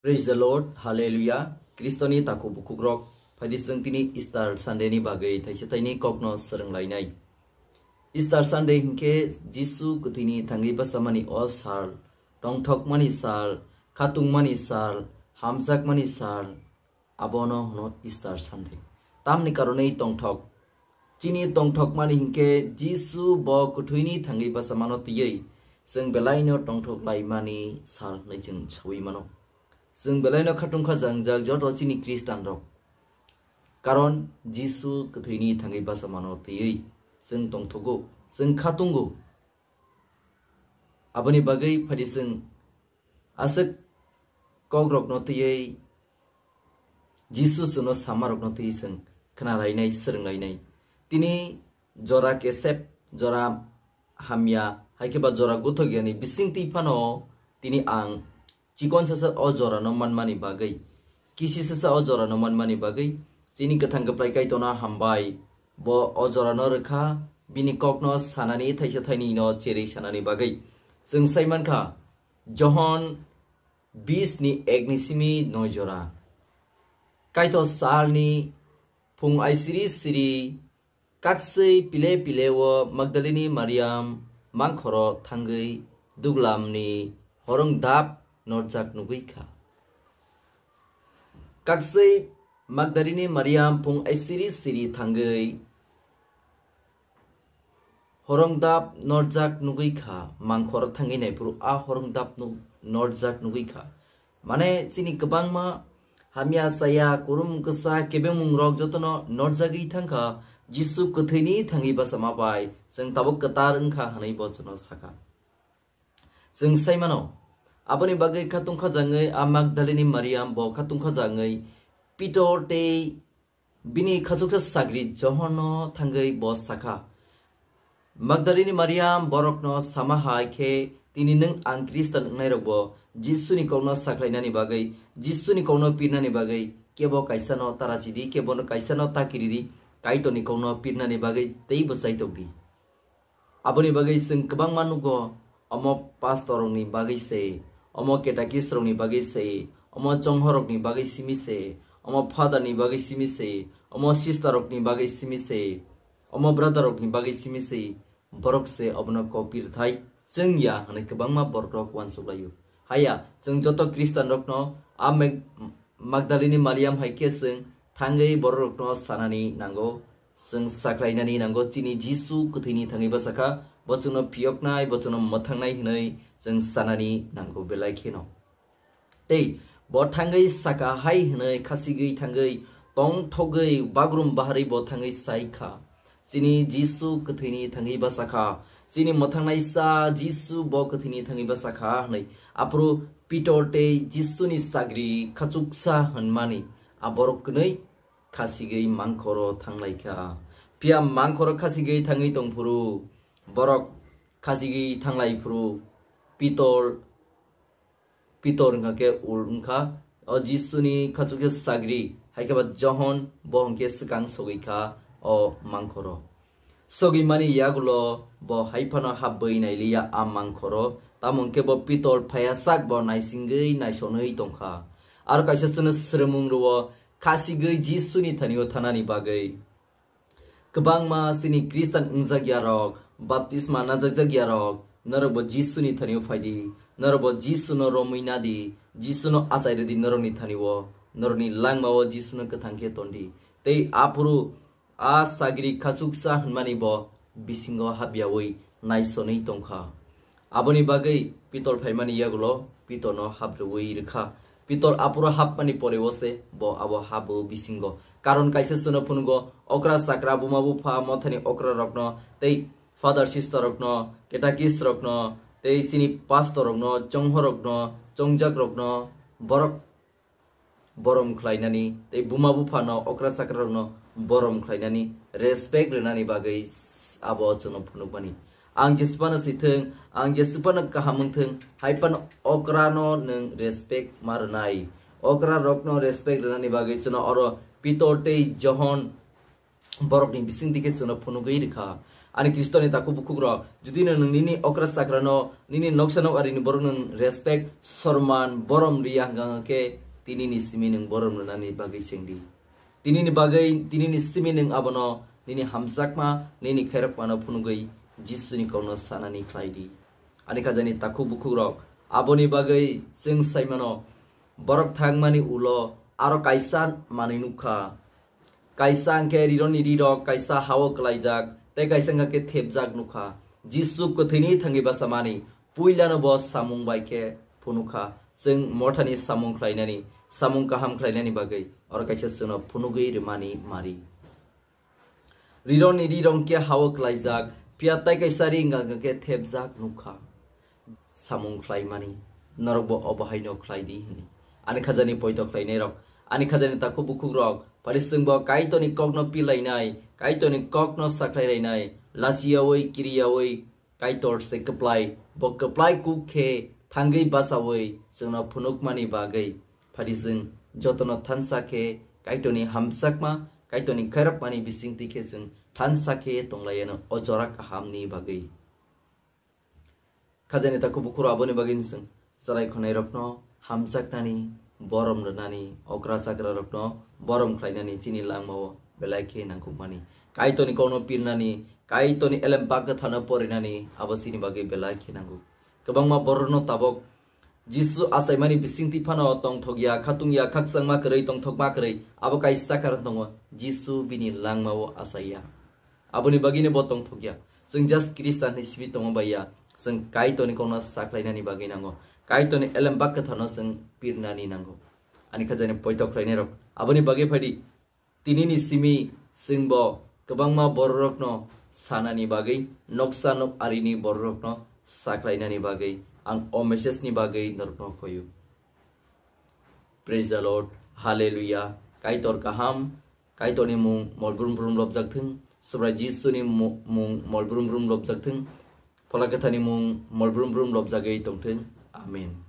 Praise the Lord, Hallelujah. Kristoni taku bukugrok. Padi sengtini Easter Sunday ni bagai thaisataini kokno serang lainai. Easter Sunday hingke Jisu kutini thangi basamani osal, tongthok mani sal, khatung mani sal, hamsak mani sal, abono hono Easter Sunday. Tamni karonei tongthok. Chini tongthok mani hingke Jisu bo kutuini thangi basamano tiyei. Seng belaino tongthok laimani sal naijeng chawi mano. Seng belaino khatung khajang jak joto chini Kristan rok. Karon Jisu kutuini thangi basamano tiyei. Seng tongthogo, seng khatungo. Abani bagai phadi seng asek kogrok no tiyei. Jisu suno samarok no tiyei seng khana lainai sereng lainai. Tini jora kesep, jora hamya, haikeba jora gotogiani bising tipano tini ang cikon sasa o jora no manmani bagai. Kisi sasa o jora no manmani bagai. Tini kathang keplai kai tona hambai. Bo o jora no rekha bini kokno sanani thaisa thaini no cheri sanani bagai. Seng saiman kha Johon 20 ni egnisimi no jora. Kaito sal ni phung ai siri kaksei pile wo Magdalene Mariam mangkhoro thangai duglam ni horong dap norjak nuguikha. Kaksei Magdalene Mariam phung ai siri thangai horong dap norjak nuguikha mangkhoro thangai nai puru a horong dap norjak nuguikha. Mane chini kebangma hamya saya kurum kesa kebemung rok jotono norjagi thangkha Jisu kuthini thangi basama bai seng tabuk ketar engkha hanai bojono saka. Seng saimano abani bagai khatung khajangai a Magdalene Mariam bo khatung khajangai Peter te bini khachuksa sagri johono thangai bo saka. Magdalene Mariam borokno samahai khe tini neng ang Kristan ngai rokbo Jisu ni kono saklainani bagai Jisu ni kono pirnani bagai kebo kaisano tarachidi kebo no kaisano takiridi kaito ni kono pirnani bagai tei bosai togdi. Aboni bagai seng kebang manugo omo pastorong ni bagai se, omo ketakisrong ni bagai se, omo jonghorok ni bagai simi se, omo father ni bagai simi se, omo sisterok ni bagai simi se, omo brotherok ni bagai simi se, borok se obono ko pir thai jeng ya hanai kebang ma borok wan soglayu. Haya jeng joto Kristan rokno a Magdalene Mariam haike seng thangai borok no sanani nango seng saklainani nango chini Jisu kuthini thangai basaka bochono piyoknai bochono mathangnai hinai seng sanani nango belai kheno tei bo thangai saka hai hinai khasigei thangai tong thogai bagrum bahari bo thangai saikha chini Jisu kuthini thangai basaka chini mathangnai sa Jisu bo kuthini thangai basaka hanai apro Peter Jisu ni sagri khachuksa hanmani aborok knai Kasigei mangkoro tanglaika. Pia mangkoro kasigei tangai tongpuru. Borok kasigei tanglai puru. Pitor ngake ulungka. O Jisuni kachuke sagri. Haikaba Johon bohongke sekang sogika o mangkoro. Sogi mani yagulo bo haipano habbai nailiya a mangkoro. Tamongke bo pitor payasak bo naisingei naisonei tongka. Aro kaisa sunu seremung ruwo. Kasigei Jisu ni thanio thanani bagai kebang ma sini Kristan unjagyarok baptisma najagyarok narbo Jisu ni thanio faidi narbo Jisu no romuina di Jisu no asaire di naroni thaniwo naroni langmawo Jisu no kathangke tondi tei apuru a sagri khachuksa hanmani bo bisingo habyawi naisonei tongkha aboni bagai pitol phaimani yagulo pitono habroi rekha Pitor apura hap mani pore wose bo abo habu bisingo. Karon kaisa suno pungo okra sakra bumabu pha mothani okra rokno tei father sister rokno ketakis rokno tei sini pastor rokno chonghor rokno chongjak rokno borom khlainani tei bumabu pha no okra sakra rokno borom khlainani respect renani bagai abo chono punupani. Ang jesupana sitheng, ang jesupana kahamungtheng, haipan okrano neng respect marnai. Okra rokno respect renani bagai chono oro pitorte Johon borok ni bising dike chono phunugei rekha. Ani Kristo ni taku bukugro judi nang nini okras sakrano nini noksano ari ni borong nang respect sorman borom riyah gang ke tini ni simi nang borom nani bagai sengdi tini ni bagai tini ni simi nang abono nini hamsakma nini kherap mana punugai Jisu ni kono sana ni klaidi ani kajani taku bukugro aboni bagai sing saimano borok thangmani ulo aro kaisan maninukha kaisang ke riro ni riro kaisa hawo klaijak te kaisang ke thepjak nukha Jisu ko thini thangi basamani puilano bo samung baike punukha sing mothani samung khlainani samung kaham khlainani bagai or kaisa seno punugei remani mari riro ni riro ke hawo klaijak piatai kaisari nga ke thepjak nukha samung khlaimani norbo obahaino khlaidi hini ani khajani poito khlainai rok ani khajani taku bukuk rok parisingbo kaitoni kokno pilainai kaitoni kokno saklainai lachiawai kiriawai kaitor se kaplai bo kaplai ku khe thangai basawai jona phunukmani bagai parising jotono thansa khe kaitoni hamsakma kaitoni kharapmani bisingti khe jeng thansa khe tonglayano ojora kahamni bagai khajani taku bukura aboni bagin sing salai khonai rokno hamsaknani borom renani okra sakra rokno borom khlainani chini langmao belai nangkukmani kaitoni kono pilnani kaitoni elembak thana porinani abasini bagai belai nangku kebangma borno tabok Jisu asaimani bisingti phano tongthogya khatungya khaksangma krei tongthokma krei abo kaisa karan tongo Jisu bini langmao asaya aboni bagine bo tongthogya sing just Kristan ni sibi tongo baya sing kaitoni kono saklainani bagai nango kaitoni elembak thana sing pirnani nango ani khajani poitok khlainai rok aboni bagai phadi tinini simi singbo kebangma borrokno sanani bagai noksanok arini borrokno saklainani bagai ang o message ni bagai norkno koyu praise the Lord hallelujah kaitor kaham kaitoni mung molbrum brum lobjak thung subra Jisu ni mung molbrum brum lobjak thung polakathani mung molbrum brum lobjagai tongthung amen.